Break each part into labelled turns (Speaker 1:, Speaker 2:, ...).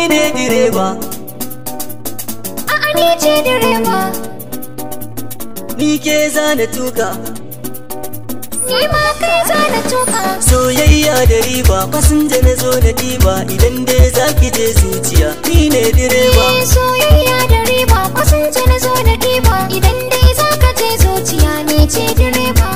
Speaker 1: ne direba.
Speaker 2: A'a ni ce direba.
Speaker 1: Ni ke zana tuka.
Speaker 2: Ni ma kai zana tuka.
Speaker 1: Soyayya da riba fasinja na zo na diba idan dai zaki je zuciya ni ne direba.
Speaker 2: Soyayya da riba fasinja na zo na diba idan dai zaka je zuciya ni ce direba.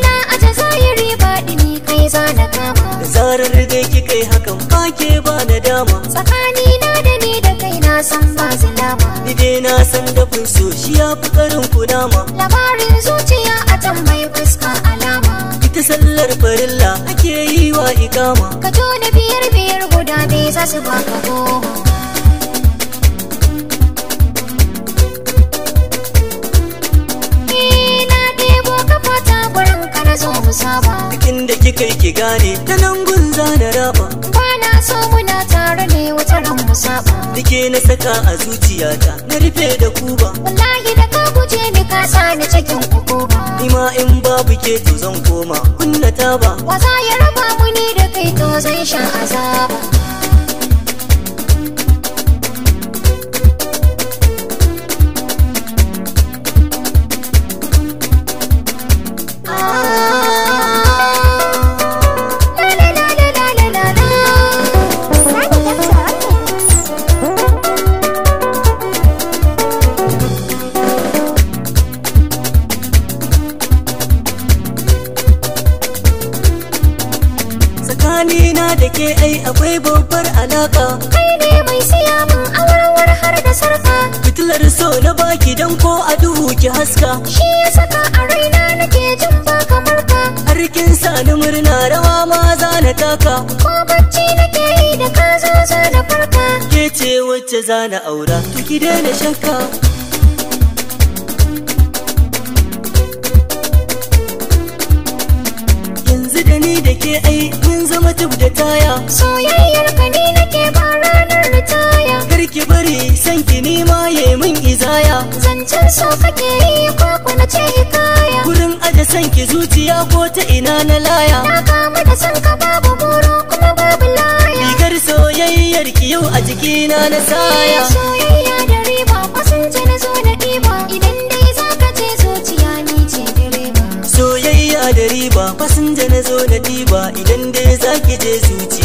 Speaker 2: Na aje zahiri baɗini kai zana kama.
Speaker 1: Da zarar dai kika yi hakan ba ke ba na dama.
Speaker 2: Tsakanina da ni da kai na san ba zalama.
Speaker 1: Ni dai na san dafin so shi ya fi karin kunama.
Speaker 2: Labarin zuciya a tambayi fuska alama.
Speaker 1: Ita sallar farilla ake yi wa ikama.
Speaker 2: Ka tona biyar biyar guda bai za su baka goma. Na ɗebo kafata gurin ka na zo mu saba.
Speaker 1: Duk inda kika yi ki gane ta nan gun zana raba.
Speaker 2: Bana so muna tare ne wata ran mu saba.
Speaker 1: Dake na saka a zuciyata na rufe da kuba.
Speaker 2: Wallahi da ka guje ni ka sa ni cikin ukuba.
Speaker 1: Ni ma in babu ke to zan koma kunna taba.
Speaker 2: Waza ya raba mu ni da kai to zan sha azaba.
Speaker 1: Tsakanina da ke ai akwai babbar alaka.
Speaker 2: Kai ne mai siya min awarwar har da sarka.
Speaker 1: Fitilar so na baki dan ko a duhu ki haska.
Speaker 2: Shi ya saka a raina nake jin ba kamar ka.
Speaker 1: Har kin sa ni murna rawa ma za na taka.
Speaker 2: Ko bacci nake yi da ka zo za na farka.
Speaker 1: Ke ce wacce za na aura to ki daina shakka. Yanzu da ni da ke ai mun zama tub da taya.
Speaker 2: Soyayyar ka ne nake ba ranar ritaya.
Speaker 1: Kar ki bari san ki ni ma ye min izaya.
Speaker 2: Zancen so kake yi ko kuna ce hikaya.
Speaker 1: Gurin aje san ki zuciya ko ta ina na laya.
Speaker 2: Na kama da san ka babu goro kuma babu laya.
Speaker 1: Rigar soyayyar ki yau a jikina na saya.
Speaker 2: Soyayya da riba fasinja na zo na ɗiba idan dai zaka je zuciya ni ce direba.
Speaker 1: Soyayya da riba fasinja na zo na diba idan dai zaki je zuciya